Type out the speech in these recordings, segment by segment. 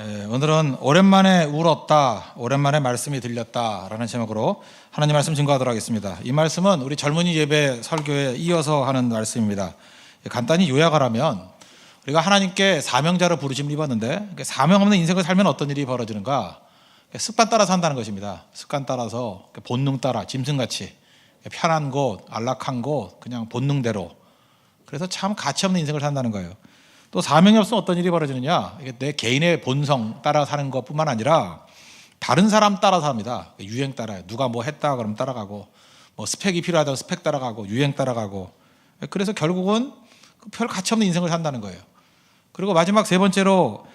오늘은 오랜만에 울었다, 오랜만에 말씀이 들렸다라는 제목으로 하나님 말씀 증거하도록 하겠습니다. 이 말씀은 우리 젊은이 예배 설교에 이어서 하는 말씀입니다. 간단히 요약을 하면 우리가 하나님께 사명자로 부르심을 입었는데 사명 없는 인생을 살면 어떤 일이 벌어지는가? 습관 따라 산다는 것입니다. 습관 따라서 본능 따라 짐승같이 편한 곳, 안락한 곳 그냥 본능대로, 그래서 참 가치 없는 인생을 산다는 거예요. 또 사명이 없으면 어떤 일이 벌어지느냐? 이게 내 개인의 본성 따라 사는 것뿐만 아니라 다른 사람 따라 삽니다. 유행 따라요. 누가 뭐 했다 그러면 따라가고, 뭐 스펙이 필요하다고 스펙 따라가고, 유행 따라가고. 그래서 결국은 별 가치 없는 인생을 산다는 거예요. 그리고 마지막 세 번째로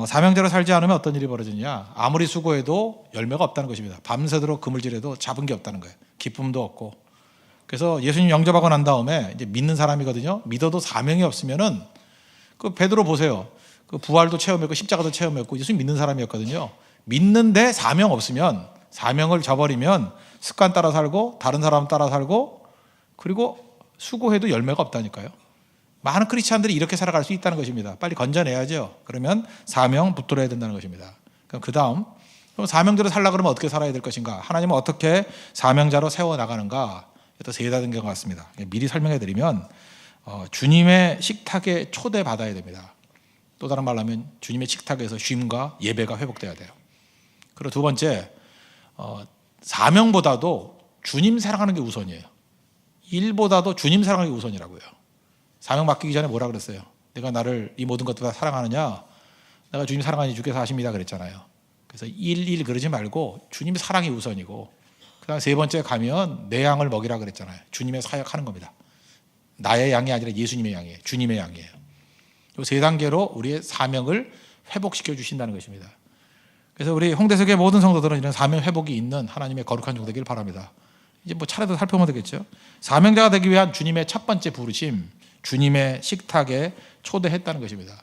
사명대로 살지 않으면 어떤 일이 벌어지느냐? 아무리 수고해도 열매가 없다는 것입니다. 밤새도록 그물질해도 잡은 게 없다는 거예요. 기쁨도 없고. 그래서 예수님 영접하고 난 다음에 이제 믿는 사람이거든요. 믿어도 사명이 없으면은 그 베드로 보세요. 그 부활도 체험했고 십자가도 체험했고 예수님 믿는 사람이었거든요. 믿는데 사명 없으면, 사명을 저버리면 습관 따라 살고 다른 사람 따라 살고, 그리고 수고해도 열매가 없다니까요. 많은 크리스찬들이 이렇게 살아갈 수 있다는 것입니다. 빨리 건져내야죠. 그러면 사명 붙들어야 된다는 것입니다. 그럼 그 다음, 그럼 사명대로 살려고 그러면 어떻게 살아야 될 것인가? 하나님은 어떻게 사명자로 세워나가는가? 또 세 가지인 것 같습니다. 미리 설명해 드리면 주님의 식탁에 초대받아야 됩니다. 또 다른 말로 하면 주님의 식탁에서 쉼과 예배가 회복돼야 돼요. 그리고 두 번째, 사명보다도 주님 사랑하는 게 우선이에요. 일보다도 주님 사랑하는 게 우선이라고요. 사명 맡기기 전에 뭐라 그랬어요? 내가 나를 이 모든 것보다 사랑하느냐? 내가 주님 사랑하니 주께서 하십니다 그랬잖아요. 그래서 일 그러지 말고 주님의 사랑이 우선이고, 그 다음 세 번째 가면 내 양을 먹이라 그랬잖아요. 주님의 사역하는 겁니다. 나의 양이 아니라 예수님의 양이에요. 주님의 양이에요. 이 세 단계로 우리의 사명을 회복시켜 주신다는 것입니다. 그래서 우리 홍대석의 모든 성도들은 이런 사명 회복이 있는 하나님의 거룩한 종 되길 바랍니다. 이제 뭐 차례도 살펴보면 되겠죠. 사명자가 되기 위한 주님의 첫 번째 부르심, 주님의 식탁에 초대했다는 것입니다.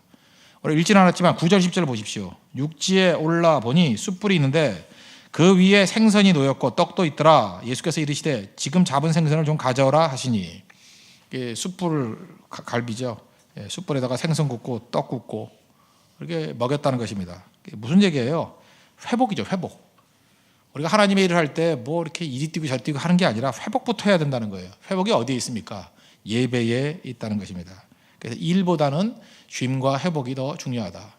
우리 읽지는 않았지만 9절 10절 보십시오. 육지에 올라 보니 숯불이 있는데 그 위에 생선이 놓였고 떡도 있더라. 예수께서 이르시되 지금 잡은 생선을 좀 가져오라 하시니, 숯불 갈비죠. 숯불에다가 생선 굽고 떡 굽고 이렇게 먹였다는 것입니다. 무슨 얘기예요? 회복이죠. 회복. 우리가 하나님의 일을 할 때 뭐 이렇게 이리 뛰고 저리 뛰고 하는 게 아니라 회복부터 해야 된다는 거예요. 회복이 어디에 있습니까? 예배에 있다는 것입니다. 그래서 일보다는 쉼과 회복이 더 중요하다.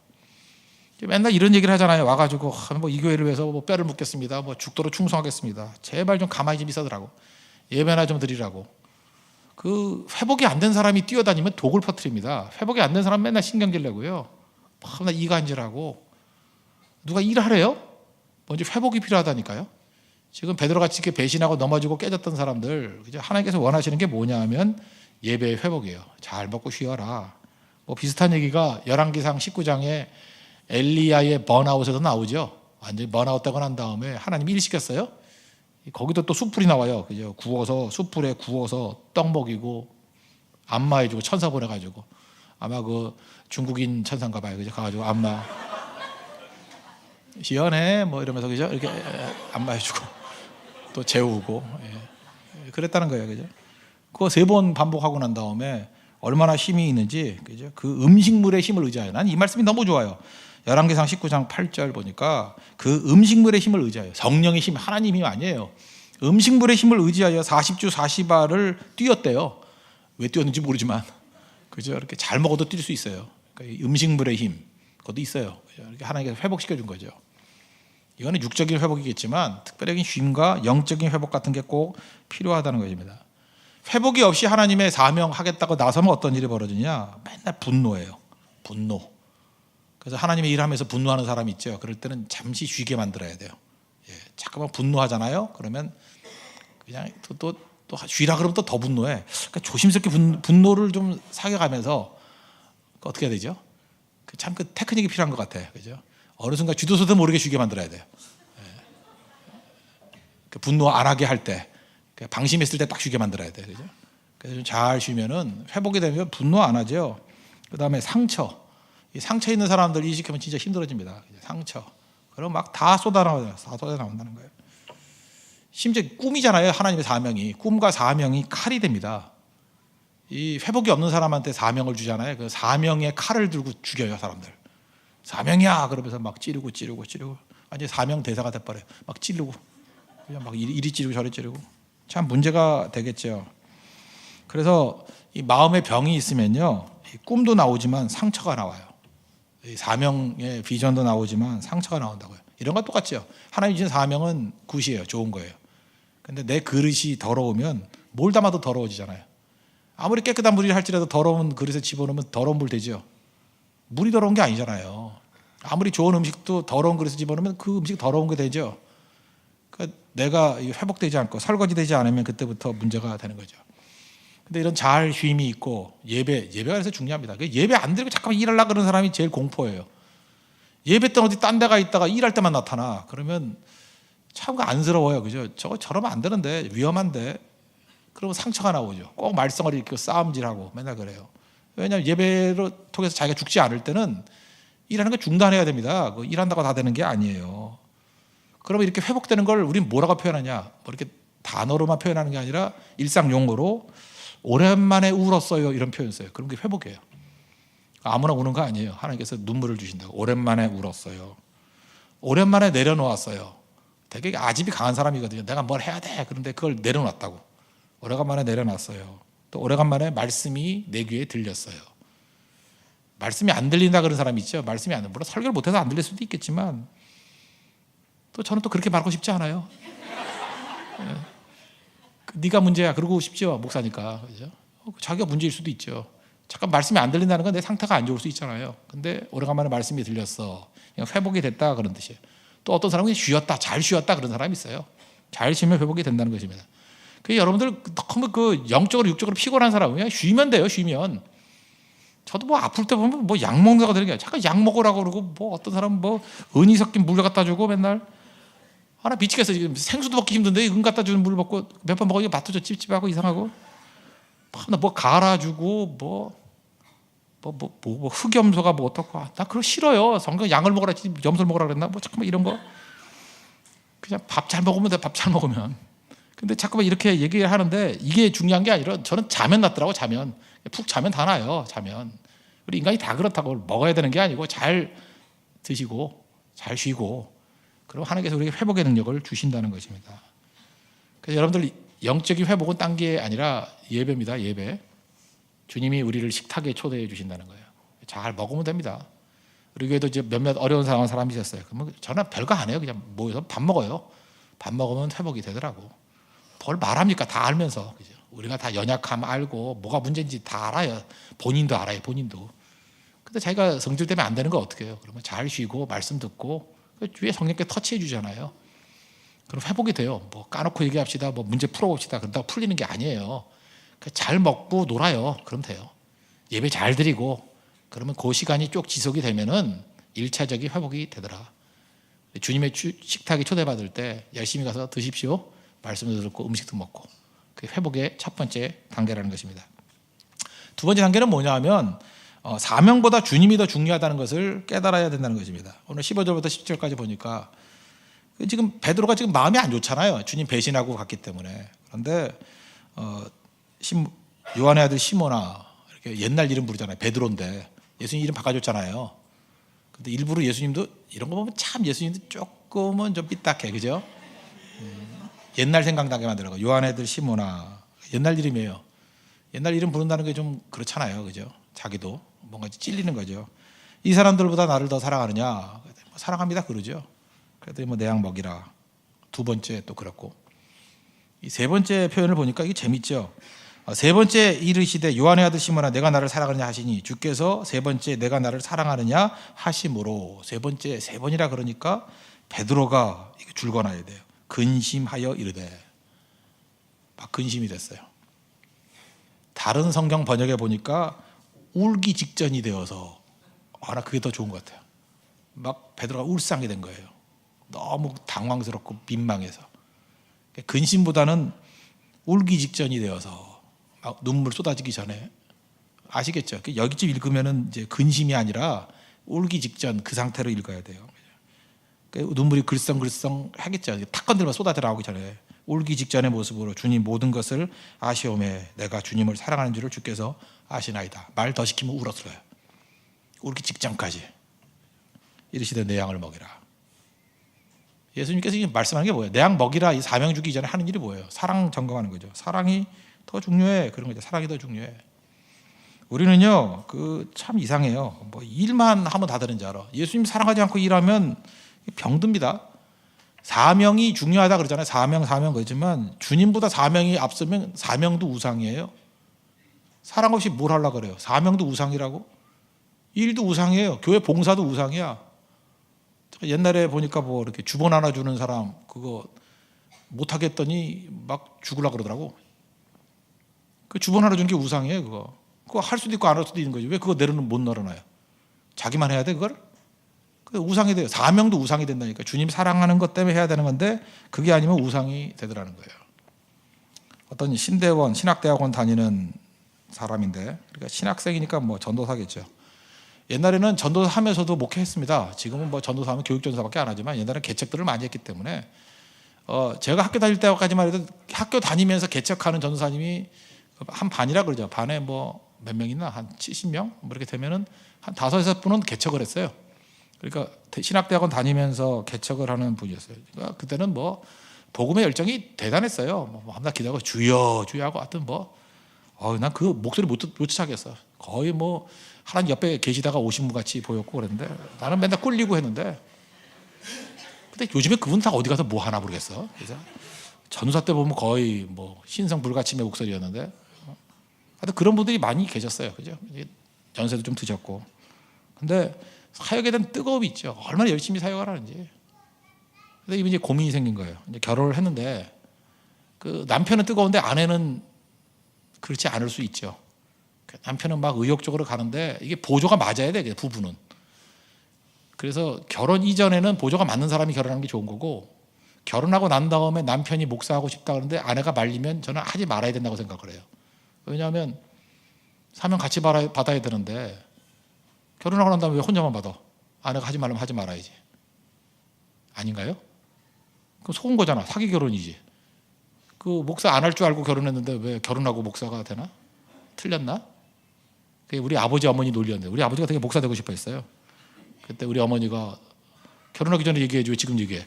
맨날 이런 얘기를 하잖아요. 와가지고 뭐 이 교회를 위해서 뭐 뼈를 묻겠습니다. 뭐 죽도록 충성하겠습니다. 제발 좀 가만히 좀 있어더라고. 예배나 좀 드리라고. 그 회복이 안 된 사람이 뛰어다니면 독을 퍼뜨립니다. 회복이 안 된 사람 맨날 신경질 내고요. 맨날 이간질하고. 누가 일하래요? 먼저 회복이 필요하다니까요. 지금 베드로같이 이렇게 배신하고 넘어지고 깨졌던 사람들, 하나님께서 원하시는 게 뭐냐 하면 예배의 회복이에요. 잘 먹고 쉬어라. 뭐 비슷한 얘기가 열왕기상 19장에 엘리야의 번아웃에도 나오죠. 완전히 번아웃 되고 난 다음에 하나님이 일 시켰어요. 거기도 또 숯불이 나와요. 그죠? 구워서 숯불에 구워서 떡 먹이고 안마해주고 천사 보내가지고, 아마 그 중국인 천사인가 봐요. 그죠? 가가지고 안마 시원해 뭐 이러면서 그죠? 이렇게 안마해주고 또 재우고, 그랬다는 거예요. 그죠? 그거 3번 반복하고 난 다음에 얼마나 힘이 있는지, 그죠? 그 음식물의 힘을 의지하여. 난 이 말씀이 너무 좋아요. 열왕기상 19장 8절 보니까 그 음식물의 힘을 의지하여, 성령의 힘, 하나님 힘이 아니에요. 음식물의 힘을 의지하여 40주 40알을 뛰었대요. 왜 뛰었는지 모르지만, 그죠? 이렇게 잘 먹어도 뛸 수 있어요. 그러니까 음식물의 힘, 그것도 있어요. 이렇게 하나님께서 회복시켜 준 거죠. 이거는 육적인 회복이겠지만 특별히 쉼과 영적인 회복 같은 게 꼭 필요하다는 것입니다. 회복이 없이 하나님의 사명하겠다고 나서면 어떤 일이 벌어지냐? 맨날 분노예요. 분노. 그래서 하나님의 일하면서 분노하는 사람이 있죠. 그럴 때는 잠시 쉬게 만들어야 돼요. 잠깐만 분노하잖아요. 그러면 그냥 또 쉬라 그러면 또 더 분노해. 그러니까 조심스럽게 분노를 좀 사겨가면서 어떻게 해야 되죠? 참 그 테크닉이 필요한 것 같아요. 그죠? 어느 순간 쥐도 소도 모르게 쉬게 만들어야 돼요. 분노 안 하게 할 때, 방심했을 때 딱 쉬게 만들어야 돼요. 그죠? 그래서 잘 쉬면은 회복이 되면 분노 안 하죠. 그 다음에 상처. 이 상처 있는 사람들 이식하면 진짜 힘들어집니다. 상처. 그럼 막 다 쏟아나온다는 거예요. 심지어 꿈이잖아요. 하나님의 사명이. 꿈과 사명이 칼이 됩니다. 이 회복이 없는 사람한테 사명을 주잖아요. 그 사명의 칼을 들고 죽여요, 사람들. 사명이야 그러면서 막 찌르고 완전 사명 대사가 돼버려요. 막 찌르고 그냥 막 이리 찌르고 저리 찌르고 참 문제가 되겠죠. 그래서 이 마음의 병이 있으면요, 이 꿈도 나오지만 상처가 나와요. 이 사명의 비전도 나오지만 상처가 나온다고요. 이런 건 똑같죠. 하나님 주신 사명은 굿이에요. 좋은 거예요. 근데 내 그릇이 더러우면 뭘 담아도 더러워지잖아요. 아무리 깨끗한 물이 할지라도 더러운 그릇에 집어넣으면 더러운 물 되죠. 물이 더러운 게 아니잖아요. 아무리 좋은 음식도 더러운 그릇에 집어넣으면 그 음식 더러운 게 되죠. 그러니까 내가 회복되지 않고 설거지되지 않으면 그때부터 문제가 되는 거죠. 근데 이런 잘 쉼이 있고 예배가 그래서 중요합니다. 예배 안 드리고 잠깐만 일하려고 그러는 사람이 제일 공포예요. 예배 때 어디 딴 데가 있다가 일할 때만 나타나. 그러면 참 안쓰러워요. 그죠? 저러면 안 되는데, 위험한데. 그러면 상처가 나오죠. 꼭 말썽을 일으키고 싸움질하고 맨날 그래요. 왜냐하면 예배를 통해서 자기가 죽지 않을 때는 일하는 거 중단해야 됩니다. 일한다고 다 되는 게 아니에요. 그러면 이렇게 회복되는 걸 우린 뭐라고 표현하냐? 뭐 이렇게 단어로만 표현하는 게 아니라 일상 용어로 오랜만에 울었어요 이런 표현 써요. 그런 게 회복이에요. 아무나 우는 거 아니에요. 하나님께서 눈물을 주신다고. 오랜만에 울었어요. 오랜만에 내려놓았어요. 되게 아집이 강한 사람이거든요. 내가 뭘 해야 돼. 그런데 그걸 내려놨다고. 오래간만에 내려놨어요. 또 오래간만에 말씀이 내 귀에 들렸어요. 말씀이 안 들린다 그런 사람이 있죠. 말씀이 안 들려. 물론 설교를 못해서 안 들릴 수도 있겠지만 또 저는 또 그렇게 말하고 싶지 않아요. 네가 문제야 그러고 싶죠. 목사니까. 그죠? 자기가 문제일 수도 있죠. 잠깐 말씀이 안 들린다는 건 내 상태가 안 좋을 수 있잖아요. 근데 오래간만에 말씀이 들렸어. 그냥 회복이 됐다 그런 뜻이에요. 또 어떤 사람은 쉬었다, 잘 쉬었다 그런 사람이 있어요. 잘 쉬면 회복이 된다는 것입니다. 여러분들 너무 영적으로 육적으로 피곤한 사람은 그냥 쉬면 돼요. 쉬면. 저도 뭐 아플 때 보면 뭐 약 먹는다고 되는 게 아니라 잠깐 약 먹으라고 그러고 뭐 어떤 사람은 뭐 은이 섞인 물 갖다 주고 맨날 하나 미치겠어. 지금 생수도 먹기 힘든데 은 갖다 주는 물 먹고 몇 번 먹으니까 맛도 좀 찝찝하고 이상하고 뭐 갈아주고 뭐 흑염소가 뭐 어떻고 나 그거 싫어요. 성경 양을 먹으라 했지 염소를 먹으라 그랬나 뭐 잠깐만 이런 거 그냥 밥 잘 먹으면 돼. 밥 잘 먹으면. 근데 잠깐만 이렇게 얘기를 하는데 이게 중요한 게 아니라 저는 자면 낫더라고. 자면 푹 자면 다 나요. 자면 우리 인간이 다 그렇다고 먹어야 되는 게 아니고 잘 드시고 잘 쉬고 그럼 하나님께서 우리에게 회복의 능력을 주신다는 것입니다. 그래서 여러분들 영적인 회복은 딴 게 아니라 예배입니다. 예배. 주님이 우리를 식탁에 초대해 주신다는 거예요. 잘 먹으면 됩니다. 우리 교회도 이제 몇몇 어려운 상황 사람이 있었어요. 그러면 저는 별거 안 해요. 그냥 모여서 밥 먹어요. 밥 먹으면 회복이 되더라고. 뭘 말합니까? 다 알면서. 그죠? 우리가 다 연약함 알고 뭐가 문제인지 다 알아요. 본인도 알아요. 본인도. 근데 자기가 성질 때문에 안 되는 거 어떻게 해요? 그러면 잘 쉬고 말씀 듣고 주위에 성령께 터치해 주잖아요. 그럼 회복이 돼요. 뭐 까놓고 얘기합시다. 뭐 문제 풀어봅시다. 그런다고 풀리는 게 아니에요. 잘 먹고 놀아요. 그럼 돼요. 예배 잘 드리고 그러면 그 시간이 쭉 지속이 되면은 1차적인 회복이 되더라. 주님의 식탁에 초대받을 때 열심히 가서 드십시오. 말씀도 듣고 음식도 먹고 그게 회복의 첫 번째 단계라는 것입니다. 두 번째 단계는 뭐냐 하면 사명보다 주님이 더 중요하다는 것을 깨달아야 된다는 것입니다. 오늘 15절부터 10절까지 보니까 지금 베드로가 지금 마음이 안 좋잖아요. 주님 배신하고 갔기 때문에. 그런데 요한의 아들 시모나 이렇게 옛날 이름 부르잖아요. 베드로인데 예수님 이름 바꿔줬잖아요. 근데 일부러 예수님도 이런 거 보면 참 예수님도 조금은 좀 삐딱해. 그죠? 옛날 생각나게 만들어요. 요한의 아들 시모나 옛날 이름이에요. 옛날 이름 부른다는 게 좀 그렇잖아요. 그죠? 자기도 뭔가 찔리는 거죠. 이 사람들보다 나를 더 사랑하느냐? 사랑합니다. 그러죠. 그래도 뭐 내 양 먹이라. 두 번째 또 그렇고. 이 세 번째 표현을 보니까 이게 재밌죠. 세 번째 이르시되 요한의 아들 시모나 내가 나를 사랑하느냐 하시니 주께서 세 번째 내가 나를 사랑하느냐 하심으로 세 번째 세 번이라 그러니까 베드로가 줄거나야 돼요. 근심하여 이르되 막 근심이 됐어요. 다른 성경 번역에 보니까 울기 직전이 되어서 나 그게 더 좋은 것 같아요. 막 베드로가 울상이 된 거예요. 너무 당황스럽고 민망해서. 근심보다는 울기 직전이 되어서 막 눈물 쏟아지기 전에 아시겠죠? 여기쯤 읽으면은 이제 근심이 아니라 울기 직전 그 상태로 읽어야 돼요. 눈물이 글썽글썽 하겠죠. 탁 건들면 쏟아져 나오기 전에 울기 직전의 모습으로 주님 모든 것을 아시오매 내가 주님을 사랑하는 줄을 주께서 아시나이다. 말 더 시키면 울었어요. 울기 직전까지. 이르시되 내 양을 먹이라. 예수님께서 지금 말씀하는 게 뭐예요? 내 양 먹이라 이 사명 주기 이전에 하는 일이 뭐예요? 사랑 점검하는 거죠. 사랑이 더 중요해. 그런 거죠. 사랑이 더 중요해. 우리는요, 그 참 이상해요. 뭐 일만 하면 다 되는 줄 알아. 예수님 사랑하지 않고 일하면 병듭니다. 사명이 중요하다 그러잖아요. 사명 그러지만 주님보다 사명이 앞서면 사명도 우상이에요. 사랑 없이 뭘 하려고 그래요? 사명도 우상이라고? 일도 우상이에요. 교회 봉사도 우상이야. 옛날에 보니까 뭐 이렇게 주본 하나 주는 사람 그거 못 하겠더니 막 죽으려고 그러더라고. 그 주본 하나 주는 게 우상이에요. 그거 할 수도 있고 안 할 수도 있는 거지. 왜 그거 못 늘어나요? 자기만 해야 돼 그걸? 그 우상이 돼요. 사명도 우상이 된다니까. 주님 사랑하는 것 때문에 해야 되는 건데 그게 아니면 우상이 되더라는 거예요. 어떤 신대원 신학대학원 다니는 사람인데, 그러니까 신학생이니까 뭐 전도사겠죠. 옛날에는 전도사 하면서도 목회했습니다. 지금은 뭐 전도사 하면 교육전도사밖에 안 하지만 옛날에는 개척들을 많이 했기 때문에 제가 학교 다닐 때까지만 해도 학교 다니면서 개척하는 전도사님이 한 반이라 그러죠. 반에 뭐 몇 명 있나? 한 70명? 뭐 이렇게 되면은 한 5-6분은 개척을 했어요. 그러니까 신학대학원 다니면서 개척을 하는 분이었어요. 그러니까 그때는 뭐 복음의 열정이 대단했어요. 뭐 한날 기도하고 주여 하고 하여튼 뭐 난 그 목소리 못 쫓아가겠어. 거의 뭐 하나님 옆에 계시다가 오신 분 같이 보였고 그랬는데 나는 맨날 꿀리고 했는데, 근데 요즘에 그분 다 어디 가서 뭐 하나 모르겠어. 그래서 전도사 때 보면 거의 뭐 신성 불가침의 목소리였는데, 하여튼 그런 분들이 많이 계셨어요. 그죠? 연세도 좀 드셨고. 근데 사역에 대한 뜨거움이 있죠. 얼마나 열심히 사역을 하는지. 근데 이제 고민이 생긴 거예요. 이제 결혼을 했는데 그 남편은 뜨거운데 아내는 그렇지 않을 수 있죠. 남편은 막 의욕적으로 가는데 이게 보조가 맞아야 돼, 부부는. 그래서 결혼 이전에는 보조가 맞는 사람이 결혼하는 게 좋은 거고, 결혼하고 난 다음에 남편이 목사하고 싶다 그러는데 아내가 말리면 저는 하지 말아야 된다고 생각을 해요. 왜냐하면 사명 같이 받아야 되는데 결혼하고 난 다음에 왜 혼자만 받아? 아내가 하지 말라면 하지 말아야지. 아닌가요? 그럼 속은 거잖아. 사기 결혼이지. 그 목사 안 할 줄 알고 결혼했는데 왜 결혼하고 목사가 되나? 틀렸나? 그게 우리 아버지 어머니 논리였는데, 우리 아버지가 되게 목사 되고 싶어 했어요. 그때 우리 어머니가 결혼하기 전에 얘기해줘, 왜 지금 얘기해?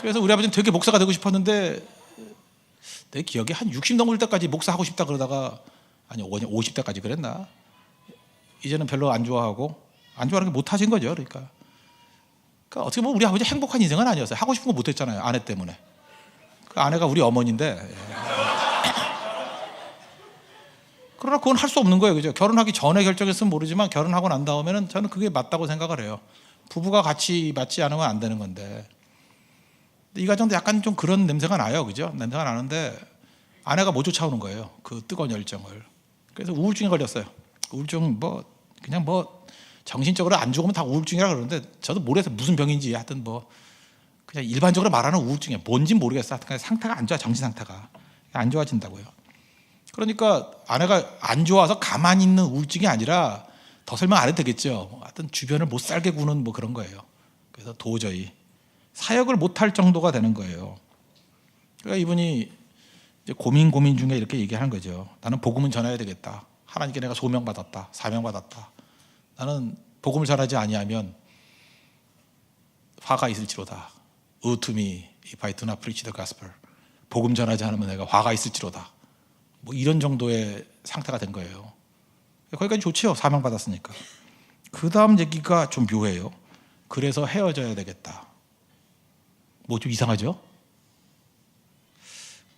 그래서 우리 아버지는 되게 목사가 되고 싶었는데 내 기억에 한 60 넘을 때까지 목사하고 싶다 그러다가, 아니 50대까지 그랬나? 이제는 별로 안 좋아하는 게 못하신 거죠. 그러니까 어떻게 보면 우리 아버지 행복한 인생은 아니었어요. 하고 싶은 거 못했잖아요. 아내 때문에. 그 아내가 우리 어머니인데 그러나 그건 할 수 없는 거예요. 그죠? 결혼하기 전에 결정했으면 모르지만 결혼하고 난 다음에는 저는 그게 맞다고 생각을 해요. 부부가 같이 맞지 않으면 안 되는 건데. 이 가정도 약간 좀 그런 냄새가 나요. 그죠? 냄새가 나는데 아내가 못 쫓아오는 거예요. 그 뜨거운 열정을. 그래서 우울증에 걸렸어요. 우울증 그냥 정신적으로 안 좋으면 다 우울증이라 그러는데 저도 모르겠어요. 무슨 병인지. 하여튼 그냥 일반적으로 말하는 우울증이에요. 뭔지 모르겠어요. 하여튼 상태가 안 좋아. 정신 상태가 안 좋아진다고요. 그러니까 아내가 안 좋아서 가만히 있는 우울증이 아니라, 더 설명 안 해도 되겠죠. 하여튼 주변을 못 살게 구는 그런 거예요. 그래서 도저히 사역을 못할 정도가 되는 거예요. 그러니까 이분이 이제 고민 중에 이렇게 얘기하는 거죠. 나는 복음은 전해야 되겠다. 하나님께 내가 소명받았다. 사명받았다. 나는 복음을 전하지 아니하면 화가 있을지로다. Woe to me if I do not preach the gospel. 복음 전하지 않으면 내가 화가 있을지로다. 이런 정도의 상태가 된 거예요. 거기까지 좋지요. 사명받았으니까. 그 다음 얘기가 좀 묘해요. 그래서 헤어져야 되겠다. 좀 이상하죠?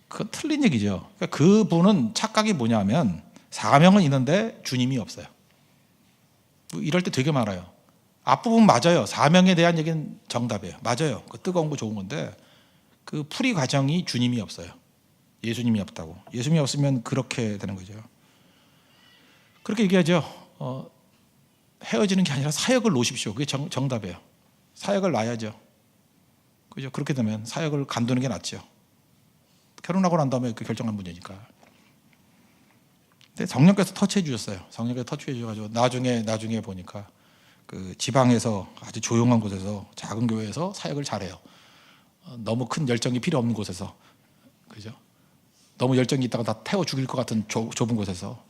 그건 틀린 얘기죠. 그러니까 그분은 착각이 뭐냐면 사명은 있는데 주님이 없어요. 이럴 때 되게 많아요. 앞부분 맞아요. 사명에 대한 얘기는 정답이에요. 맞아요. 그 뜨거운 거 좋은 건데 그 풀이 과정이 주님이 없어요. 예수님이 없다고. 예수님이 없으면 그렇게 되는 거죠. 그렇게 얘기하죠. 헤어지는 게 아니라 사역을 놓으십시오. 그게 정답이에요. 사역을 놔야죠. 그죠? 그렇게 되면 사역을 간두는 게 낫죠. 결혼하고 난 다음에 그 결정한 문제니까. 근데 성령께서 터치해 주셨어요. 성령께서 터치해 주셔가지고 나중에 보니까 그 지방에서 아주 조용한 곳에서, 작은 교회에서 사역을 잘해요. 너무 큰 열정이 필요 없는 곳에서, 그죠? 너무 열정이 있다가 다 태워 죽일 것 같은 좁은 곳에서.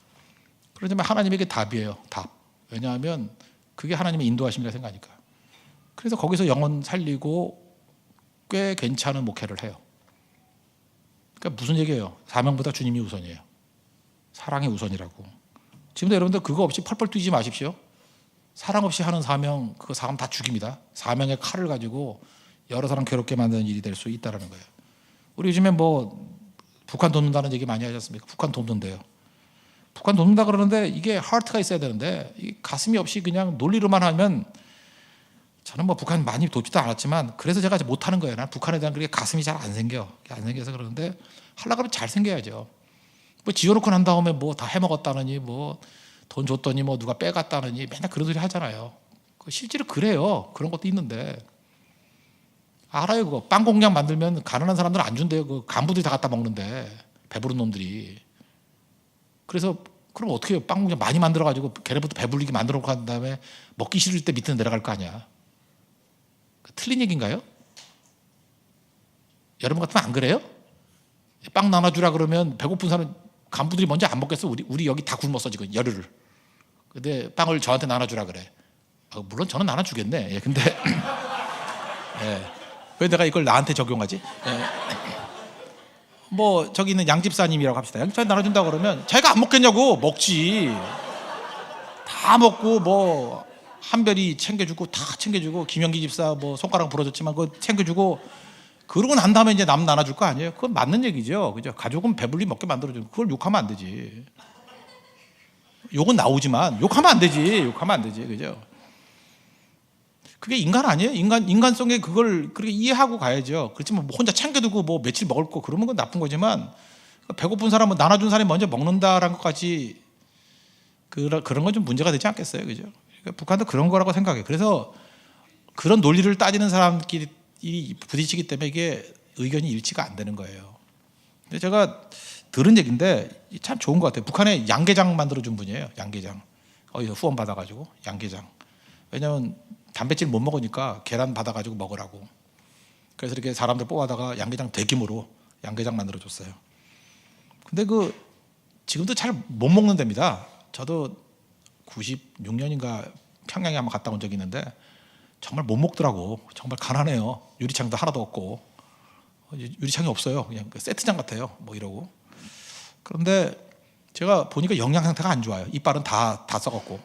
그러지만 하나님에게 답이에요. 답. 왜냐하면 그게 하나님의 인도하심이라 생각하니까. 그래서 거기서 영혼 살리고 꽤 괜찮은 목회를 해요. 그러니까 무슨 얘기예요? 사명보다 주님이 우선이에요. 사랑이 우선이라고. 지금도 여러분들 그거 없이 펄펄 뛰지 마십시오. 사랑 없이 하는 사명, 그거 사람 다 죽입니다. 사명의 칼을 가지고 여러 사람 괴롭게 만드는 일이 될 수 있다는 거예요. 우리 요즘에 뭐 북한 돕는다는 얘기 많이 하지 않습니까? 북한 돕는데요. 북한 돕는다 그러는데 이게 하트가 있어야 되는데 이 가슴이 없이 그냥 논리로만 하면, 저는 뭐 북한 많이 돕지도 않았지만 그래서 제가 못하는 거예요. 난 북한에 대한 그게 가슴이 잘 안 생겨. 안 생겨서 그러는데 하려고 하면 잘 생겨야죠. 뭐 지어놓고 난 다음에 뭐 다 해먹었다느니 뭐 돈 줬더니 뭐 누가 빼갔다느니 맨날 그런 소리 하잖아요. 실제로 그래요. 그런 것도 있는데 알아요. 그거 빵 공장 만들면 가난한 사람들은 안 준대요. 그 간부들이 다 갖다 먹는데, 배부른 놈들이. 그래서 그럼 어떻게 해요? 빵 공장 많이 만들어가지고 걔네부터 배불리게 만들어 놓고 한 다음에 먹기 싫을 때 밑으로 내려갈 거 아니야. 틀린 얘기인가요? 여러분 같으면 안 그래요? 빵 나눠주라 그러면 배고픈 사람, 간부들이 먼저 안 먹겠어. 우리 여기 다 굶었어 지금 열흘을. 근데 빵을 저한테 나눠주라 그래. 물론 저는 나눠주겠네. 예, 근데 예, 왜 내가 이걸 나한테 적용하지? 예. 뭐 저기 있는 양집사님이라고 합시다. 양집사님 나눠준다 그러면 자기가 안 먹겠냐고. 먹지. 다 먹고 뭐 한별이 챙겨주고 다 챙겨주고, 김영기 집사 뭐 손가락 부러졌지만 그거 챙겨주고, 그러고 난 다음에 이제 남 나눠줄 거 아니에요? 그건 맞는 얘기죠. 그죠? 가족은 배불리 먹게 만들어주는, 그걸 욕하면 안 되지. 욕은 나오지만 욕하면 안 되지. 욕하면 안 되지. 그죠? 그게 인간 아니에요? 인간성에 그걸 그렇게 이해하고 가야죠. 그렇지만 뭐 혼자 챙겨두고 뭐 며칠 먹을 거 그러면 그건 나쁜 거지만, 배고픈 사람은 나눠준 사람이 먼저 먹는다라는 것까지 그런 건 좀 문제가 되지 않겠어요? 그죠? 그러니까 북한도 그런 거라고 생각해요. 그래서 그런 논리를 따지는 사람끼리 부딪히기 때문에 이게 의견이 일치가 안 되는 거예요. 근데 제가 들은 얘기인데 참 좋은 것 같아요. 북한에 양계장 만들어준 분이에요. 양계장. 어디서 후원 받아가지고 양계장. 왜냐하면 단백질 못 먹으니까 계란 받아가지고 먹으라고. 그래서 이렇게 사람들 뽑아다가 양계장 대규모로 양계장 만들어줬어요. 근데 지금도 잘 못 먹는 데입니다. 저도 96년인가 평양에 한번 갔다 온 적이 있는데 정말 못 먹더라고. 정말 가난해요. 유리창도 하나도 없고, 유리창이 없어요. 그냥 세트장 같아요. 뭐 이러고. 그런데 제가 보니까 영양 상태가 안 좋아요. 이빨은 다 썩었고.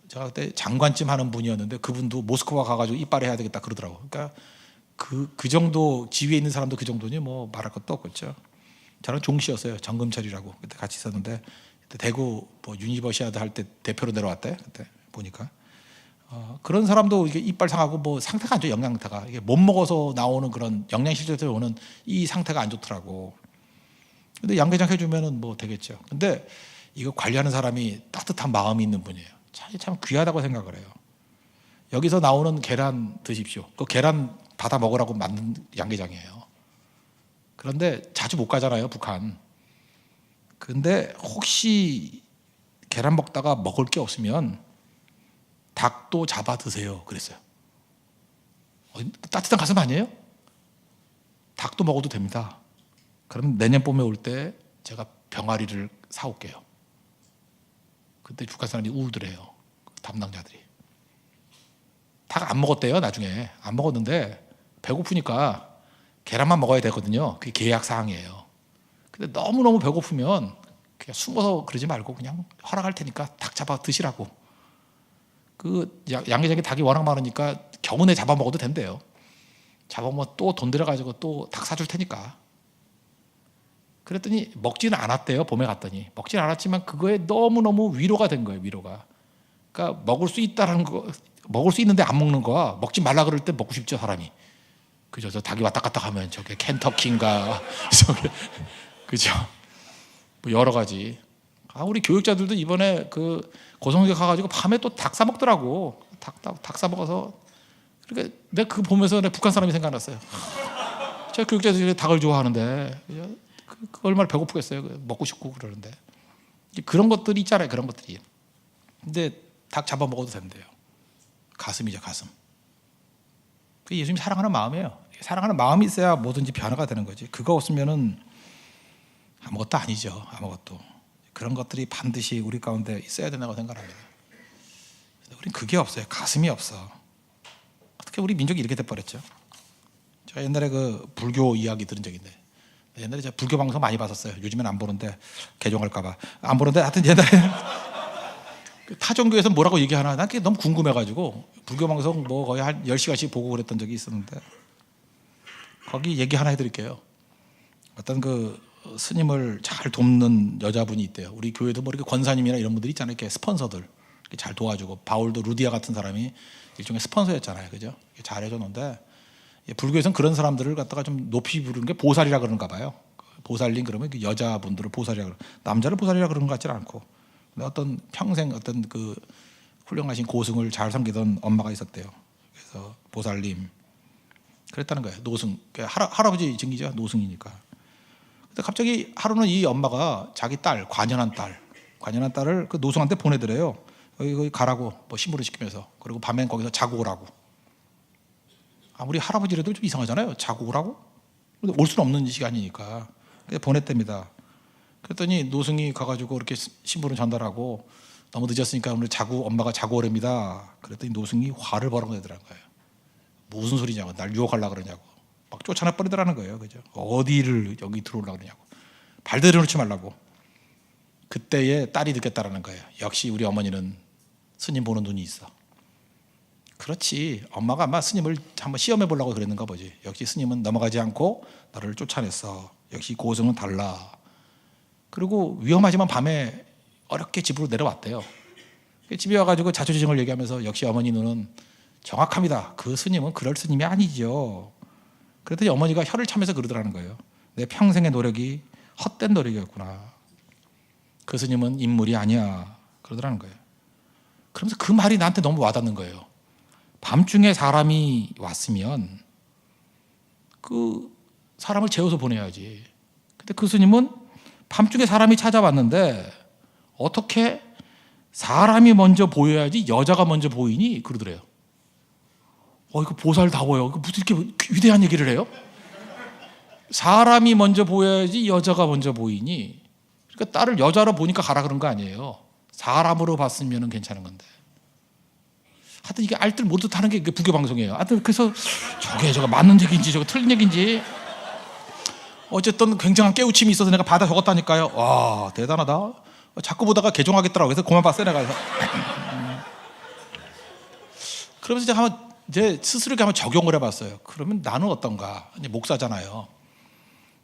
제가 그때 장관쯤 하는 분이었는데 그분도 모스크바 가가지고 이빨 해야 되겠다 그러더라고. 그러니까 그 정도 지위에 있는 사람도 그 정도니 뭐 말할 것도 없겠죠. 저랑 종씨였어요. 정금철이라고. 그때 같이 있었는데 그때 대구 뭐 유니버시아드 할 때 대표로 내려왔대. 그때 보니까. 그런 사람도 이게 이빨 상하고 뭐 상태가 안 좋아. 영양 상태가 이게 못 먹어서 나오는 그런 영양실조에서 오는 이 상태가 안 좋더라고. 근데 양계장 해주면은 뭐 되겠죠. 근데 이거 관리하는 사람이 따뜻한 마음이 있는 분이에요. 참 귀하다고 생각을 해요. 여기서 나오는 계란 드십시오. 그 계란 받아 먹으라고 만든 양계장이에요. 그런데 자주 못 가잖아요, 북한. 근데 혹시 계란 먹다가 먹을 게 없으면 닭도 잡아 드세요. 그랬어요. 따뜻한 가슴 아니에요? 닭도 먹어도 됩니다. 그럼 내년 봄에 올 때 제가 병아리를 사올게요. 그때 북한 사람이 우울해요. 담당자들이. 닭 안 먹었대요. 나중에 안 먹었는데 배고프니까 계란만 먹어야 되거든요. 그게 계약 사항이에요. 근데 너무너무 배고프면 그냥 숨어서 그러지 말고 그냥 허락할 테니까 닭 잡아 드시라고. 양계장에 닭이 워낙 많으니까 겨우내 잡아 먹어도 된대요. 잡아먹으면 또 돈 들여가지고 또 닭 사줄 테니까. 그랬더니 먹지는 않았대요. 봄에 갔더니 먹지는 않았지만 그거에 너무너무 위로가 된 거예요. 위로가. 그러니까 먹을 수 있다라는 거, 먹을 수 있는데 안 먹는 거와 먹지 말라 그럴 때 먹고 싶죠, 사람이. 그죠? 저 닭이 왔다 갔다 하면 저게 켄터키인가 저게 그죠? 뭐 여러 가지. 우리 교육자들도 이번에 고성에 가가지고 밤에 또 닭 사 먹더라고. 닭 사 먹어서. 그러니까 내가 그거 보면서 북한 사람이 생각났어요. 제가 교육자들이 닭을 좋아하는데 얼마나 배고프겠어요. 먹고 싶고 그러는데. 그런 것들이 있잖아요. 그런 것들이. 근데 닭 잡아 먹어도 된대요. 가슴이죠, 가슴. 그게 예수님이 사랑하는 마음이에요. 사랑하는 마음이 있어야 뭐든지 변화가 되는 거지. 그거 없으면은 아무것도 아니죠. 아무것도. 그런 것들이 반드시 우리 가운데 있어야 된다고 생각합니다. 우린 그게 없어요. 가슴이 없어. 어떻게 우리 민족이 이렇게 돼버렸죠? 제가 옛날에 그 불교 이야기 들은 적이 있는데, 옛날에 제가 불교 방송 많이 봤었어요. 요즘엔 안 보는데 개종할까봐 안 보는데, 하여튼 옛날에 타 종교에서 뭐라고 얘기하나 난 그게 너무 궁금해가지고 불교 방송 뭐 거의 한 10시간씩 보고 그랬던 적이 있었는데, 거기 얘기 하나 해드릴게요. 어떤 그 스님을 잘 돕는 여자분이 있대요. 우리 교회도 뭐 이렇게 권사님이나 이런 분들이 있잖아요. 이렇게 스폰서들 이렇게 잘 도와주고, 바울도 루디아 같은 사람이 일종의 스폰서였잖아요. 그죠? 잘 해줬는데, 불교에서는 그런 사람들을 갖다가 좀 높이 부르는 게 보살이라 그러는가 봐요. 보살님 그러면 여자분들을 보살이라 그러, 남자를 보살이라 그러는 것 같지는 않고. 근데 어떤 평생 어떤 그 훌륭하신 고승을 잘 섬기던 엄마가 있었대요. 그래서 보살님 그랬다는 거예요. 노승, 할아버지 증기죠. 노승이니까. 근데 갑자기 하루는 이 엄마가 자기 딸, 관연한 딸을 그 노승한테 보내더래요. 거기 가라고 뭐 심부름 시키면서. 그리고 밤엔 거기서 자고 오라고. 아무리 할아버지라도 좀 이상하잖아요. 자고 오라고? 근데 올 수는 없는 시간이니까. 그래서 보냈답니다. 그랬더니 노승이 가가지고 이렇게 심부름 전달하고, 너무 늦었으니까 오늘 엄마가 자고 오랍니다. 그랬더니 노승이 화를 벌어내더라는 거예요. 무슨 소리냐고, 날 유혹하려고 그러냐고. 막 쫓아내 버리더라는 거예요. 그죠? 어디를 여기 들어오려고 그러냐고. 발 들여놓지 말라고. 그때에 딸이 느꼈다라는 거예요. 역시 우리 어머니는 스님 보는 눈이 있어. 그렇지. 엄마가 아마 스님을 한번 시험해 보려고 그랬는가 보지. 역시 스님은 넘어가지 않고 너를 쫓아냈어. 역시 고승은 달라. 그리고 위험하지만 밤에 어렵게 집으로 내려왔대요. 집에 와가지고 자초지종을 얘기하면서 역시 어머니 눈은 정확합니다. 그 스님은 그럴 스님이 아니죠. 그랬더니 어머니가 혀를 차면서 그러더라는 거예요. 내 평생의 노력이 헛된 노력이었구나. 그 스님은 인물이 아니야. 그러더라는 거예요. 그러면서 그 말이 나한테 너무 와닿는 거예요. 밤중에 사람이 왔으면 그 사람을 재워서 보내야지. 근데 그 스님은 밤중에 사람이 찾아왔는데 어떻게 사람이 먼저 보여야지 여자가 먼저 보이니? 그러더래요. 이거 보살다워요. 이거 무슨 이렇게 위대한 얘기를 해요? 사람이 먼저 보여야지 여자가 먼저 보이니? 그러니까 딸을 여자로 보니까 가라 그런 거 아니에요. 사람으로 봤으면 괜찮은 건데. 하여튼 이게 알뜰 못듯 하는 게 불교 방송이에요. 하여튼 그래서 저게 맞는 얘기인지 저거 틀린 얘기인지 어쨌든 굉장한 깨우침이 있어서 내가 받아 적었다니까요. 와, 대단하다. 자꾸 보다가 개종하겠더라고. 그래서 그만 봤어요, 내가. 그러면서 이제 스스로에게 한번 적용을 해봤어요. 그러면 나는 어떤가? 이제 목사잖아요.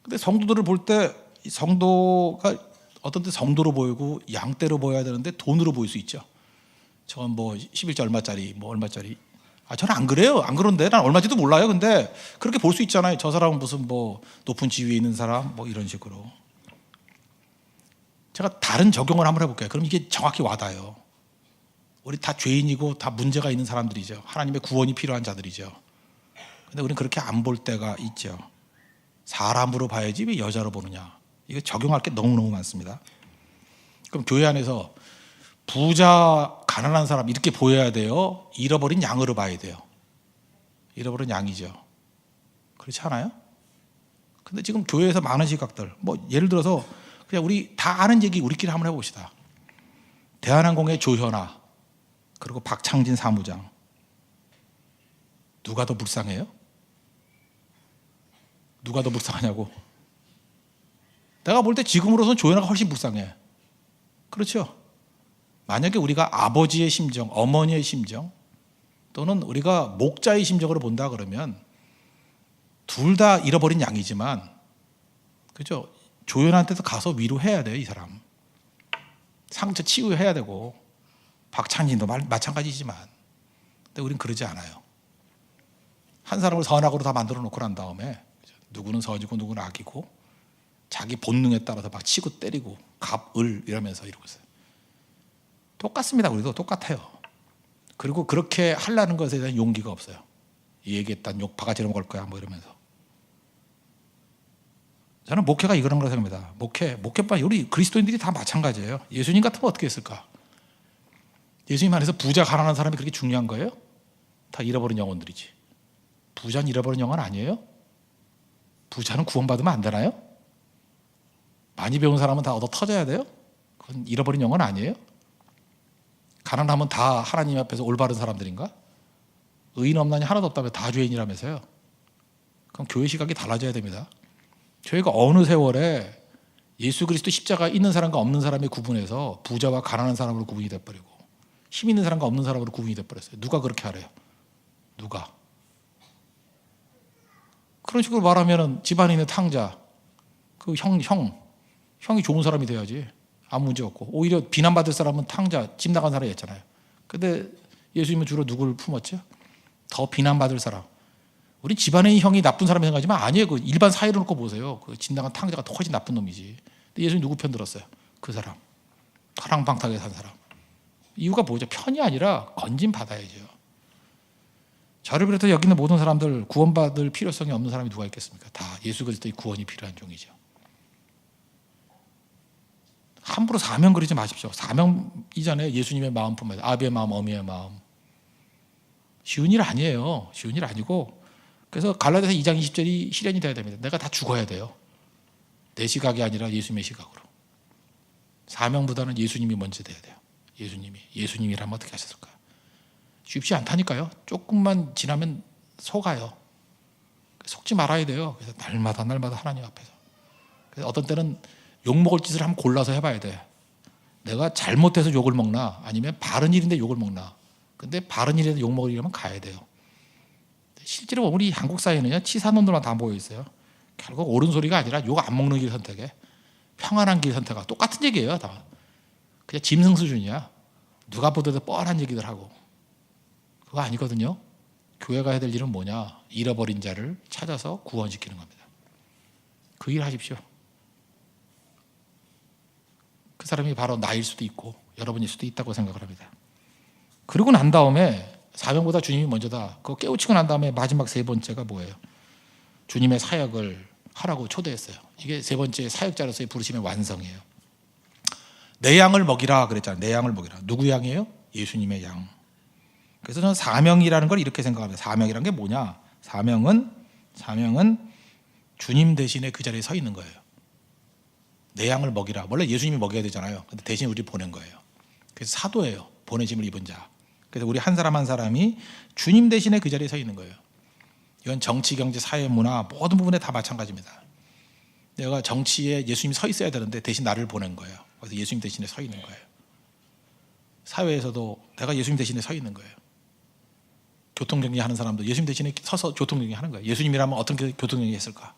근데 성도들을 볼 때 성도가 어떤 때 성도로 보이고 양떼로 보여야 되는데 돈으로 보일 수 있죠. 저건 뭐 11조 얼마짜리 뭐 얼마짜리. 저는 안 그래요. 안 그런데 난 얼마인지도 몰라요. 근데 그렇게 볼 수 있잖아요. 저 사람은 무슨 뭐 높은 지위에 있는 사람 뭐 이런 식으로. 제가 다른 적용을 한번 해볼게요. 그럼 이게 정확히 와닿아요. 우리 다 죄인이고 다 문제가 있는 사람들이죠. 하나님의 구원이 필요한 자들이죠. 근데 우리는 그렇게 안 볼 때가 있죠. 사람으로 봐야지 왜 여자로 보느냐. 이거 적용할 게 너무너무 많습니다. 그럼 교회 안에서 부자, 가난한 사람 이렇게 보여야 돼요? 잃어버린 양으로 봐야 돼요? 잃어버린 양이죠. 그렇지 않아요? 근데 지금 교회에서 많은 시각들, 뭐 예를 들어서 그냥 우리 다 아는 얘기 우리끼리 한번 해봅시다. 대한항공의 조현아 그리고 박창진 사무장, 누가 더 불쌍해요? 누가 더 불쌍하냐고. 내가 볼 때 지금으로서는 조현아가 훨씬 불쌍해. 그렇죠? 만약에 우리가 아버지의 심정, 어머니의 심정 또는 우리가 목자의 심정으로 본다 그러면 둘 다 잃어버린 양이지만, 그죠? 조연한테도 가서 위로해야 돼요. 이 사람 상처 치유해야 되고, 박찬진도 마찬가지지만, 근데 우린 그러지 않아요. 한 사람을 선악으로 다 만들어 놓고 난 다음에 누구는 선이고 누구는 악이고 자기 본능에 따라서 막 치고 때리고 갑, 을 이러면서 이러고 있어요. 똑같습니다. 우리도 똑같아요. 그리고 그렇게 하려는 것에 대한 용기가 없어요. 이 얘기했단 욕 바가지로 먹을 거야 뭐 이러면서. 저는 목회가 이거란 걸 생각합니다. 목회뿐 우리 그리스도인들이 다 마찬가지예요. 예수님 같으면 어떻게 했을까? 예수님 안에서 부자 가난한 사람이 그렇게 중요한 거예요? 다 잃어버린 영혼들이지. 부자는 잃어버린 영혼 아니에요? 부자는 구원받으면 안 되나요? 많이 배운 사람은 다 얻어 터져야 돼요? 그건 잃어버린 영혼 아니에요? 가난하면 다 하나님 앞에서 올바른 사람들인가? 의인 없나니 하나도 없다며 다 죄인이라면서요. 그럼 교회 시각이 달라져야 됩니다. 저희가 어느 세월에 예수 그리스도 십자가 있는 사람과 없는 사람의 구분해서 부자와 가난한 사람으로 구분이 돼버리고 힘 있는 사람과 없는 사람으로 구분이 돼버렸어요. 누가 그렇게 하래요? 누가? 그런 식으로 말하면 집안에 있는 탕자, 그 형이 좋은 사람이 돼야지. 아무 문제 없고. 오히려 비난받을 사람은 탕자, 집 나간 사람이었잖아요. 근데 예수님은 주로 누구를 품었죠? 더 비난받을 사람. 우리 집안의 형이 나쁜 사람이 생각하지만 아니에요. 그 일반 사회로 놓고 보세요. 그 집 나간 탕자가 더 훨씬 나쁜 놈이지. 근데 예수님 누구 편 들었어요? 그 사람. 파랑방탕하게 산 사람. 이유가 뭐죠? 편이 아니라 건진 받아야죠. 저를 비롯해 여기 있는 모든 사람들 구원받을 필요성이 없는 사람이 누가 있겠습니까? 다 예수 그리스도의 구원이 필요한 종이죠. 함부로 사명 그리지 마십시오. 사명 이전에 예수님의 마음 품어야 돼요. 아비의 마음, 어미의 마음. 쉬운 일 아니에요. 쉬운 일 아니고. 그래서 갈라디아서 2장 20절이 실현이 돼야 됩니다. 내가 다 죽어야 돼요. 내 시각이 아니라 예수님의 시각으로. 사명보다는 예수님이 먼저 돼야 돼요. 예수님이라면 어떻게 하셨을까요? 쉽지 않다니까요. 조금만 지나면 속아요. 속지 말아야 돼요. 그래서 날마다 하나님 앞에서. 그래서 어떤 때는 욕먹을 짓을 한번 골라서 해봐야 돼. 내가 잘못해서 욕을 먹나 아니면 바른 일인데 욕을 먹나. 근데 바른 일인데 욕 먹으려면 가야 돼요. 실제로 우리 한국 사회는요, 치사놈들만 다 모여 있어요. 결국 옳은 소리가 아니라 욕 안 먹는 길 선택해. 평안한 길 선택하고 똑같은 얘기예요. 다. 그냥 짐승 수준이야. 누가 보더라도 뻔한 얘기들 하고. 그거 아니거든요. 교회가 해야 될 일은 뭐냐? 잃어버린 자를 찾아서 구원시키는 겁니다. 그 일 하십시오. 그 사람이 바로 나일 수도 있고 여러분일 수도 있다고 생각을 합니다. 그러고 난 다음에 사명보다 주님이 먼저다. 그거 깨우치고 난 다음에 마지막 세 번째가 뭐예요? 주님의 사역을 하라고 초대했어요. 이게 세 번째 사역자로서의 부르심의 완성이에요. 내 양을 먹이라 그랬잖아요. 내 양을 먹이라. 누구 양이에요? 예수님의 양. 그래서 저는 사명이라는 걸 이렇게 생각합니다. 사명이라는 게 뭐냐? 사명은 주님 대신에 그 자리에 서 있는 거예요. 내 양을 먹이라. 원래 예수님이 먹여야 되잖아요. 근데 대신 우리 보낸 거예요. 그래서 사도예요. 보내심을 입은 자. 그래서 우리 한 사람 한 사람이 주님 대신에 그 자리에 서 있는 거예요. 이건 정치, 경제, 사회, 문화 모든 부분에 다 마찬가지입니다. 내가 정치에 예수님이 서 있어야 되는데 대신 나를 보낸 거예요. 그래서 예수님 대신에 서 있는 거예요. 사회에서도 내가 예수님 대신에 서 있는 거예요. 교통정리 하는 사람도 예수님 대신에 서서 교통정리 하는 거예요. 예수님이라면 어떻게 교통정리 했을까?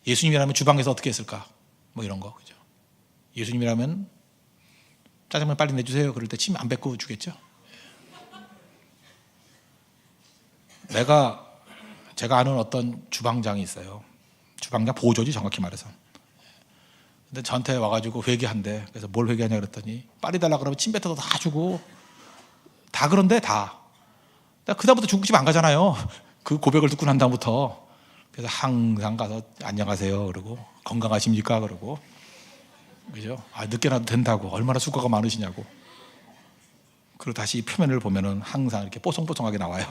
예수님이라면 주방에서 어떻게 했을까? 뭐 이런 거, 그죠? 예수님이라면 짜장면 빨리 내주세요. 그럴 때 침 안 뱉고 주겠죠? 제가 아는 어떤 주방장이 있어요. 주방장 보조지 정확히 말해서. 근데 저한테 와가지고 회개한대. 그래서 뭘 회개하냐 그랬더니 빨리 달라 그러면 침 뱉어도 다 주고 다 그런데 다. 그 다음부터 중국집 안 가잖아요. 그 고백을 듣고 난 다음부터. 그래서 항상 가서 안녕하세요 그러고 건강하십니까 그러고, 그죠? 늦게 나도 된다고. 얼마나 수고가 많으시냐고. 그리고 다시 표면을 보면은 항상 이렇게 뽀송뽀송하게 나와요.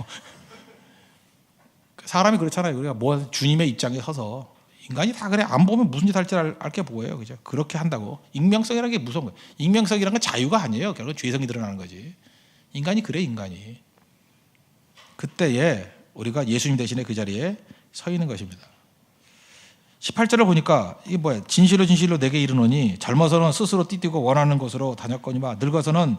사람이 그렇잖아요. 우리가 뭐 주님의 입장에 서서 인간이 다 그래. 안 보면 무슨 짓 할지 알게 뭐예요, 그죠? 그렇게 한다고. 익명성이라는 게 무서운 거예요. 익명성이라는 건 자유가 아니에요. 결국 죄성이 드러나는 거지. 인간이 그래, 인간이. 그때에 우리가 예수님 대신에 그 자리에 서 있는 것입니다. 18절을 보니까 이게 뭐야? 진실로 진실로 내게 이르노니 젊어서는 스스로 띠띠고 원하는 곳으로 다녔거니와 늙어서는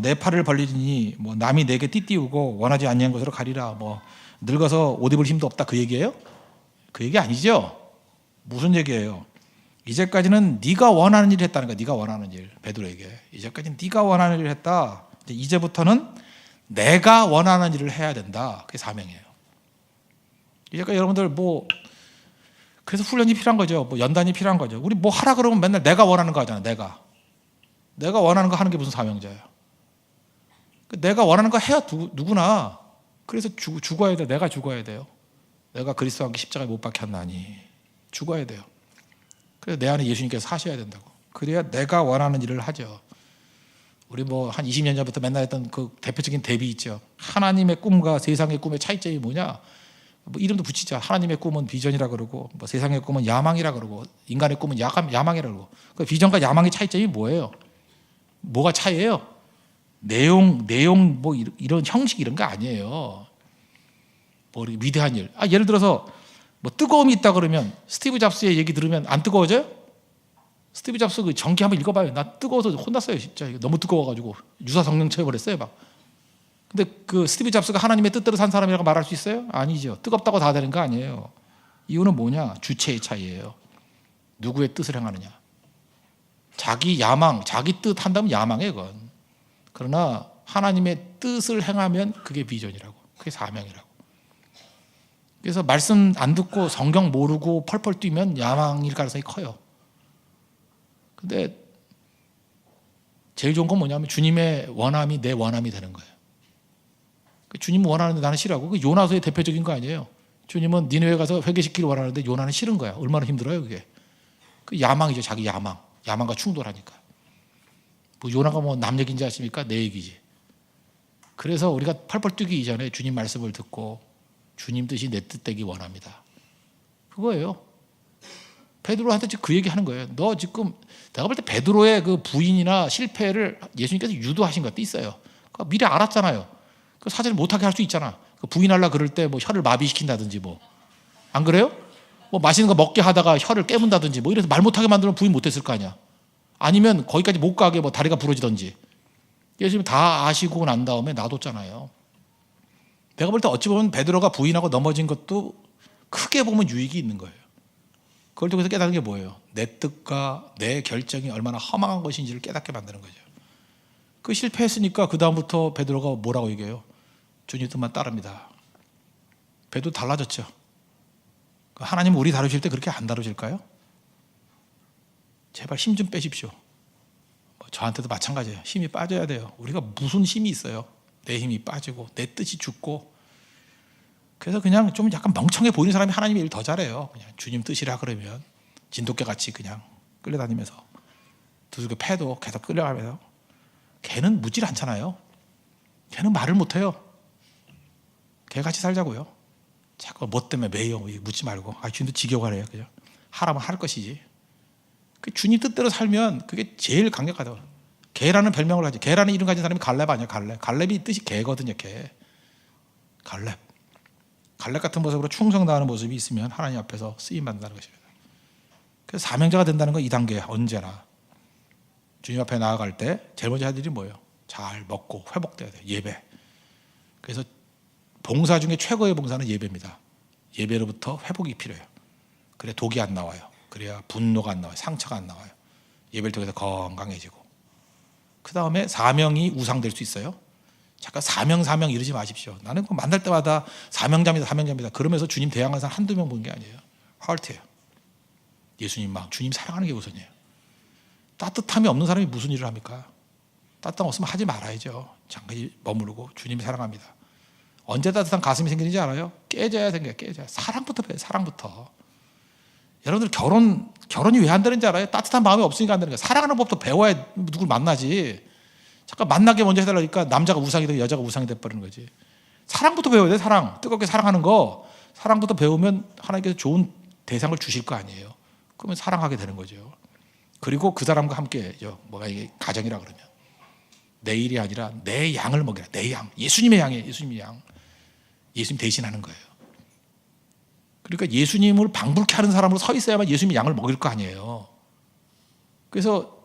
내 팔을 벌리니 뭐 남이 내게 띠띠우고 원하지 아니한 곳으로 가리라. 뭐 늙어서 옷 입을 힘도 없다 그 얘기예요? 그 얘기 아니죠? 무슨 얘기예요? 이제까지는 네가 원하는 일을 했다는 거야. 네가 원하는 일. 베드로에게 이제까지는 네가 원하는 일을 했다. 이제부터는 내가 원하는 일을 해야 된다. 그게 사명이에요. 이제까지 여러분들 뭐 그래서 훈련이 필요한 거죠. 뭐 연단이 필요한 거죠. 우리 뭐 하라 그러면 맨날 내가 원하는 거 하잖아. 내가 원하는 거 하는 게 무슨 사명자예요? 내가 원하는 거 해야 누구나. 그래서 죽어야 돼. 내가 죽어야 돼요. 내가 그리스도와 함께 십자가에 못 박혔나니 죽어야 돼요. 그래서 내 안에 예수님께서 사셔야 된다고. 그래야 내가 원하는 일을 하죠. 우리 뭐 한 20년 전부터 맨날 했던 그 대표적인 대비 있죠. 하나님의 꿈과 세상의 꿈의 차이점이 뭐냐? 뭐 이름도 붙이자. 하나님의 꿈은 비전이라 그러고, 뭐 세상의 꿈은 야망이라 그러고, 인간의 꿈은 야망이라 그러고. 그 비전과 야망의 차이점이 뭐예요? 뭐가 차이예요? 내용 뭐 이런 형식 이런 거 아니에요. 뭐 위대한 일. 예를 들어서 뭐 뜨거움이 있다 그러면 스티브 잡스의 얘기 들으면 안 뜨거워져요? 스티브 잡스 그 전기 한번 읽어봐요. 나 뜨거워서 혼났어요, 진짜. 너무 뜨거워가지고 유사 성령 채워버렸어요, 막. 근데 그 스티브 잡스가 하나님의 뜻대로 산 사람이라고 말할 수 있어요? 아니죠. 뜨겁다고 다 되는 거 아니에요. 이유는 뭐냐? 주체의 차이예요. 누구의 뜻을 행하느냐. 자기 야망, 자기 뜻 한다면 야망이에요, 그건. 그러나 하나님의 뜻을 행하면 그게 비전이라고, 그게 사명이라고. 그래서 말씀 안 듣고 성경 모르고 펄펄 뛰면 야망일 가능성이 커요. 근데 제일 좋은 건 뭐냐면 주님의 원함이 내 원함이 되는 거예요. 주님은 원하는데 나는 싫어하고, 그 요나서의 대표적인 거 아니에요. 주님은 니느웨 가서 회개시키길 원하는데 요나는 싫은 거야. 얼마나 힘들어요, 그게. 그 야망이죠, 자기 야망. 야망과 충돌하니까. 뭐 요나가 뭐 남 얘기인지 아십니까? 내 얘기지. 그래서 우리가 펄펄 뛰기 이전에 주님 말씀을 듣고 주님 뜻이 내 뜻 되기 원합니다. 그거예요. 베드로한테 지금 그 얘기 하는 거예요. 너 지금 내가 볼 때 베드로의 그 부인이나 실패를 예수님께서 유도하신 것도 있어요. 그러니까 미리 알았잖아요. 그 사죄를 못하게 할 수 있잖아. 그 부인하려 그럴 때 뭐 혀를 마비시킨다든지 뭐. 안 그래요? 뭐 맛있는 거 먹게 하다가 혀를 깨문다든지 뭐 이래서 말 못하게 만들면 부인 못했을 거 아니야. 아니면 거기까지 못 가게 뭐 다리가 부러지든지. 예수님 다 아시고 난 다음에 놔뒀잖아요. 내가 볼 때 어찌 보면 베드로가 부인하고 넘어진 것도 크게 보면 유익이 있는 거예요. 그걸 통해서 깨닫는 게 뭐예요? 내 뜻과 내 결정이 얼마나 허망한 것인지를 깨닫게 만드는 거죠. 그 실패했으니까 그 다음부터 베드로가 뭐라고 얘기해요? 주님 뜻만 따릅니다. 베드로 달라졌죠. 하나님 우리 다루실 때 그렇게 안 다루실까요? 제발 힘 좀 빼십시오. 저한테도 마찬가지예요. 힘이 빠져야 돼요. 우리가 무슨 힘이 있어요? 내 힘이 빠지고 내 뜻이 죽고. 그래서 그냥 좀 약간 멍청해 보이는 사람이 하나님의 일 더 잘해요. 그냥 주님 뜻이라 그러면 진돗개 같이 그냥 끌려다니면서 두들겨 패도 계속 끌려가면서. 걔는 묻질 않잖아요. 걔는 말을 못해요. 걔같이 살자고요. 자꾸 뭐 때문에 왜요? 묻지 말고. 주님도 지겨워하래요. 그죠? 하라면 할 것이지. 그 주님 뜻대로 살면 그게 제일 강력하다고. 개라는 별명을 가지고, 개라는 이름 가진 사람이 갈렙 아니야, 갈렙. 갈렙이 뜻이 개거든요, 개. 갈렙. 갈렙 같은 모습으로 충성다하는 모습이 있으면 하나님 앞에서 쓰임받는다는 것입니다. 그래서 사명자가 된다는 건 이 단계야, 언제나. 주님 앞에 나아갈 때 제일 먼저 할 일이 뭐예요? 잘 먹고 회복돼야 돼요, 예배. 그래서 봉사 중에 최고의 봉사는 예배입니다. 예배로부터 회복이 필요해요. 그래야 독이 안 나와요. 그래야 분노가 안 나와요. 상처가 안 나와요. 예배를 통해서 건강해지고. 그 다음에 사명이 우상될 수 있어요. 잠깐 사명 이러지 마십시오. 나는 만날 때마다 사명자입니다. 그러면서 주님 대항하는 사람 한두 명 보는 게 아니에요. 하트예요. 예수님 마음, 주님 사랑하는 게 우선이에요. 따뜻함이 없는 사람이 무슨 일을 합니까? 따뜻함 없으면 하지 말아야죠. 잠깐 머무르고 주님 사랑합니다. 언제 따뜻한 가슴이 생기는지 알아요? 깨져야 생겨요. 깨져야. 사랑부터 배워요. 사랑부터. 여러분들 결혼이 왜 안 되는지 알아요? 따뜻한 마음이 없으니까 안 되는 거예요. 사랑하는 법도 배워야 누굴 만나지. 잠깐 만나게 먼저 해달라니까 남자가 우상이 되고 여자가 우상이 돼버리는 거지. 사랑부터 배워야 돼. 사랑. 뜨겁게 사랑하는 거. 사랑부터 배우면 하나님께서 좋은 대상을 주실 거 아니에요. 그러면 사랑하게 되는 거죠. 그리고 그 사람과 함께 뭐가 이게 가정이라 그러면 내 일이 아니라 내 양을 먹이라. 내 양. 예수님의 양이에요. 예수님의 양. 예수님 대신하는 거예요. 그러니까 예수님을 방불케 하는 사람으로 서 있어야만 예수님의 양을 먹일 거 아니에요. 그래서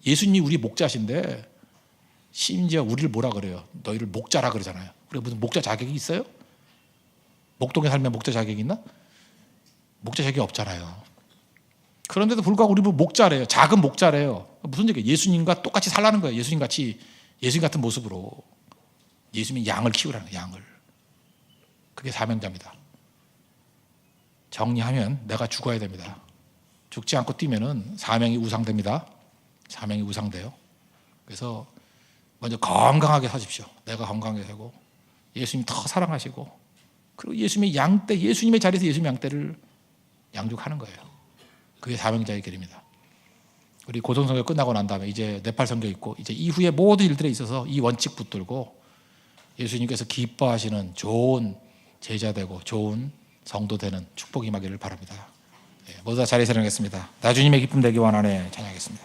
예수님이 우리 목자신데 심지어 우리를 뭐라 그래요? 너희를 목자라 그러잖아요. 우리가 무슨 목자 자격이 있어요? 목동에 살면 목자 자격이 있나? 목자 자격이 없잖아요. 그런데도 불구하고 우리 목자래요. 작은 목자래요. 무슨 얘기예요? 예수님과 똑같이 살라는 거예요. 예수님 같은 모습으로. 예수님이 양을 키우라는 거예요. 양을. 그게 사명자입니다. 정리하면 내가 죽어야 됩니다. 죽지 않고 뛰면은 사명이 우상됩니다. 사명이 우상돼요. 그래서 먼저 건강하게 사십시오. 내가 건강하게 되고 예수님 더 사랑하시고 그리고 예수님의 양떼, 예수님의 자리에서 예수님의 양떼를 양육하는 거예요. 그게 사명자의 길입니다. 우리 고등성교 끝나고 난 다음에 이제 네팔 선교 있고 이제 이후에 모든 일들에 있어서 이 원칙 붙들고 예수님께서 기뻐하시는 좋은 제자 되고 좋은 성도 되는 축복이 임하기를 바랍니다. 모두 다 자리에 서겠습니다. 나 주님의 기쁨 되기 원하네 찬양하겠습니다.